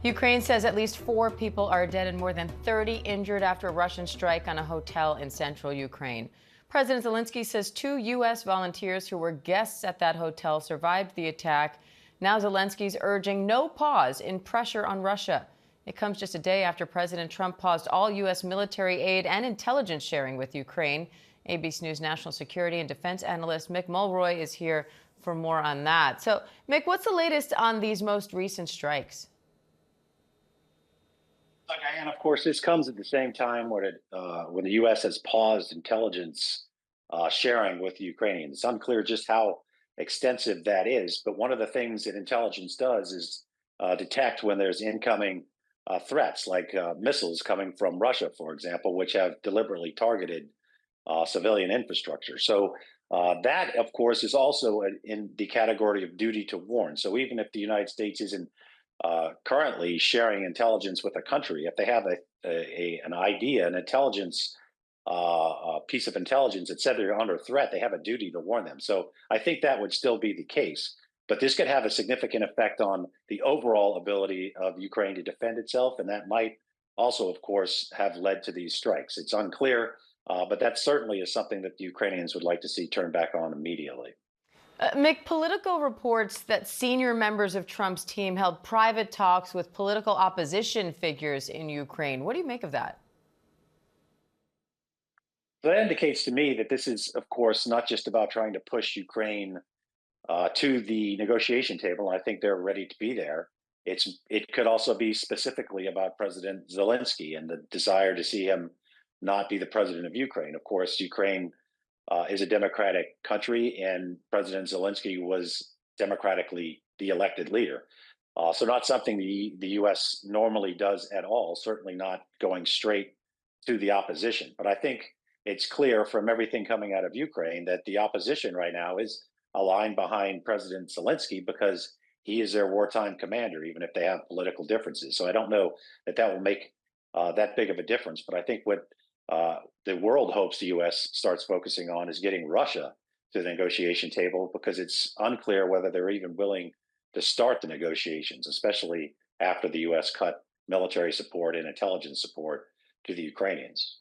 Ukraine says at least 4 people are dead and more than 30 injured after a Russian strike on a hotel in central Ukraine. President Zelenskyy says 2 U.S. volunteers who were guests at that hotel survived the attack. Now Zelensky's urging no pause in pressure on Russia. It comes just a day after President Trump paused all U.S. military aid and intelligence sharing with Ukraine. ABC News national security and defense analyst Mick Mulroy is here for more on that. So, Mick, what's the latest on these most recent strikes? And of course, this comes at the same time when the U.S. has paused intelligence sharing with the Ukrainians. It's unclear just how extensive that is, but one of the things that intelligence does is detect when there's incoming threats, like missiles coming from Russia, for example, which have deliberately targeted civilian infrastructure. So that, of course, is also in the category of duty to warn. So even if the United States isn't currently sharing intelligence with a country, if they have an idea, an intelligence piece of intelligence that said they're under threat, they have a duty to warn them. So I think that would still be the case. But this could have a significant effect on the overall ability of Ukraine to defend itself. And that might also, of course, have led to these strikes. It's unclear, but that certainly is something that the Ukrainians would like to see turned back on immediately. Mick, Politico reports that senior members of Trump's team held private talks with political opposition figures in Ukraine. What do you make of that? That indicates to me that this is, of course, not just about trying to push Ukraine to the negotiation table. I think they're ready to be there. It could also be specifically about President Zelenskyy and the desire to see him not be the president of Ukraine. Of course, Ukraine is a democratic country, and President Zelenskyy was democratically the elected leader. So not something the U.S. normally does at all, certainly not going straight to the opposition. But I think it's clear from everything coming out of Ukraine that the opposition right now is aligned behind President Zelenskyy because he is their wartime commander, even if they have political differences. So I don't know that that will make that big of a difference. But I think what the world hopes the U.S. starts focusing on is getting Russia to the negotiation table, because it's unclear whether they're even willing to start the negotiations, especially after the U.S. cut military support and intelligence support to the Ukrainians.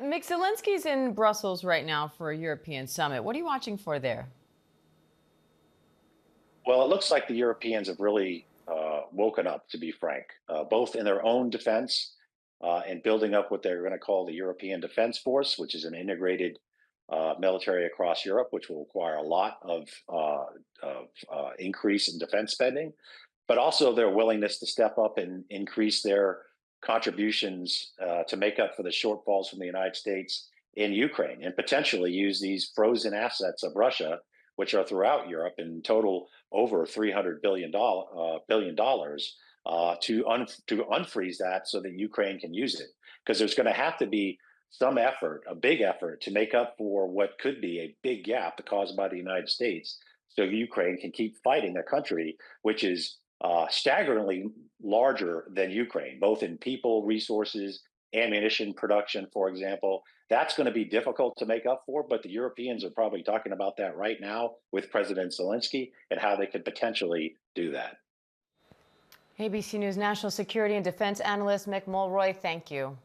Mick, Zelensky's in Brussels right now for a European summit. What are you watching for there? Well, it looks like the Europeans have really woken up, to be frank, both in their own defense and building up what they're going to call the European Defense Force, which is an integrated military across Europe, which will require a lot of increase in defense spending, but also their willingness to step up and increase their contributions to make up for the shortfalls from the United States in Ukraine, and potentially use these frozen assets of Russia, which are throughout Europe, in total over $300 billion to unfreeze that so that Ukraine can use it. Because there's going to have to be some effort, a big effort, to make up for what could be a big gap caused by the United States, so Ukraine can keep fighting a country which is staggeringly larger than Ukraine, both in people, resources, ammunition production, for example. That's going to be difficult to make up for, but the Europeans are probably talking about that right now with President Zelenskyy and how they could potentially do that. ABC News national security and defense analyst Mick Mulroy, thank you.